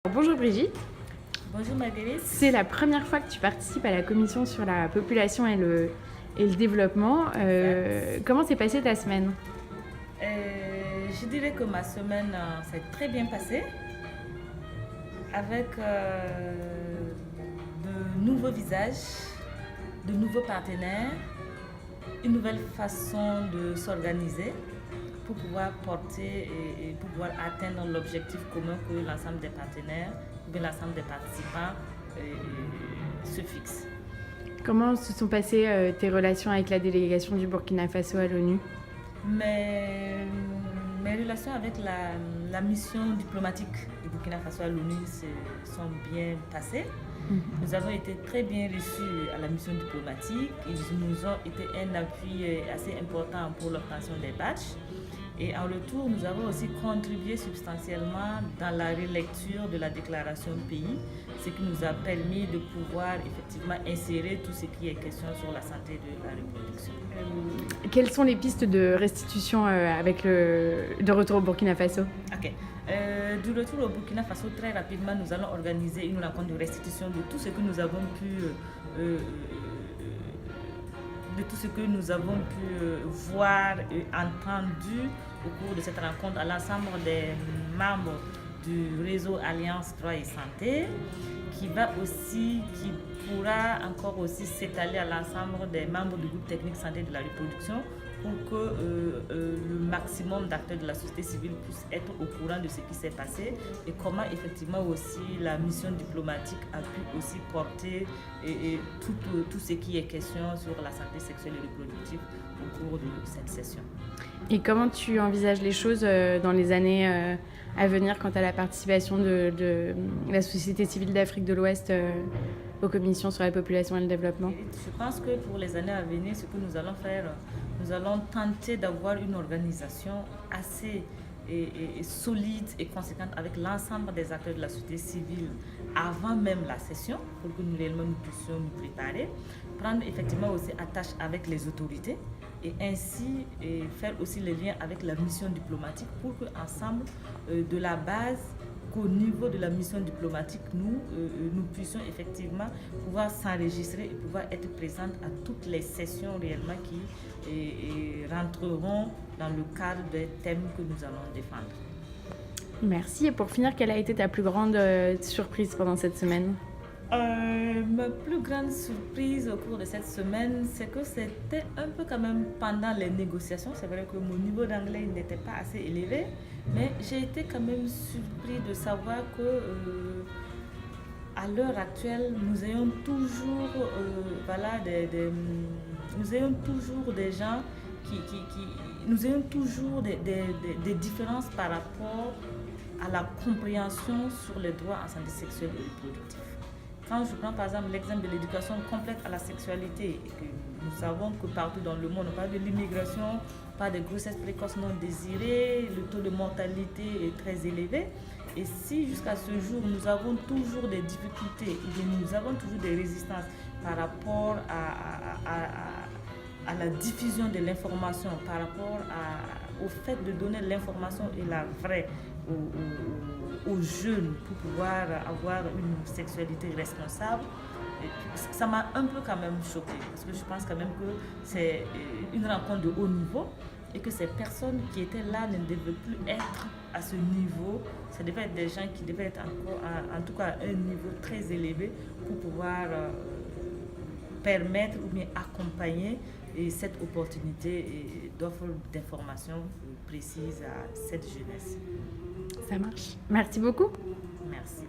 Bonjour Brigitte. Bonjour Marguerite. C'est la première fois que tu participes à la commission sur la population et le développement. Comment s'est passée ta semaine? Je dirais que ma semaine s'est très bien passée avec de nouveaux visages, de nouveaux partenaires, une nouvelle façon de s'organiser pour pouvoir porter et pour pouvoir atteindre l'objectif commun que l'ensemble des partenaires, que l'ensemble des participants se fixe. Comment se sont passées tes relations avec la délégation du Burkina Faso à l'ONU? Mes relations avec la mission diplomatique du Burkina Faso à l'ONU sont bien passées. Nous avons été très bien reçus à la mission diplomatique. Ils nous ont été un appui assez important pour l'obtention des badges. Et en retour, nous avons aussi contribué substantiellement dans la relecture de la déclaration pays, ce qui nous a permis de pouvoir effectivement insérer tout ce qui est question sur la santé de la reproduction. Quelles sont les pistes de restitution de retour au Burkina Faso? Ok. Du retour au Burkina Faso, très rapidement, nous allons organiser une rencontre de restitution de tout ce que nous avons pu voir et entendu au cours de cette rencontre à l'ensemble des membres du réseau Alliance Droit et Santé, qui pourra encore aussi s'étaler à l'ensemble des membres du groupe technique santé de la reproduction pour que le maximum d'acteurs de la société civile puissent être au courant de ce qui s'est passé et comment effectivement aussi la mission diplomatique a pu aussi porter tout ce qui est question sur la santé sexuelle et reproductive au cours de cette session. Et comment tu envisages les choses dans les années à venir quant à la participation de la société civile d'Afrique de l'Ouest aux commissions sur la population et le développement? Je pense que pour les années à venir, ce que nous allons faire, nous allons tenter d'avoir une organisation assez solide et conséquente avec l'ensemble des acteurs de la société civile avant même la session pour que nous réellement nous puissions nous préparer, prendre effectivement aussi attache avec les autorités et ainsi faire aussi les liens avec la mission diplomatique pour qu'ensemble, de la base, qu'au niveau de la mission diplomatique, nous puissions effectivement pouvoir s'enregistrer et pouvoir être présentes à toutes les sessions réellement qui rentreront dans le cadre des thèmes que nous allons défendre. Merci. Et pour finir, quelle a été ta plus grande surprise pendant cette semaine? Ma plus grande surprise au cours de cette semaine, c'est que c'était un peu quand même pendant les négociations. C'est vrai que mon niveau d'anglais n'était pas assez élevé, mais j'ai été quand même surpris de savoir que à l'heure actuelle, nous ayons toujours des gens nous ayons toujours des différences par rapport à la compréhension sur les droits en santé sexuelle et reproductive. Quand je prends par exemple l'exemple de l'éducation complète à la sexualité, et que nous savons que partout dans le monde, on parle de l'immigration, on parle de grossesses précoces non désirées, le taux de mortalité est très élevé. Et si jusqu'à ce jour, nous avons toujours des difficultés, nous avons toujours des résistances par rapport à la diffusion de l'information, par rapport au fait de donner l'information et la vraie aux jeunes pour pouvoir avoir une sexualité responsable, ça m'a un peu quand même choquée parce que je pense quand même que c'est une rencontre de haut niveau et que ces personnes qui étaient là ne devaient plus être à ce niveau. Ça devait être des gens qui devaient être encore en tout cas à un niveau très élevé pour pouvoir permettre ou bien accompagner cette opportunité d'offre d'informations précises à cette jeunesse. Ça marche. Merci beaucoup. Merci.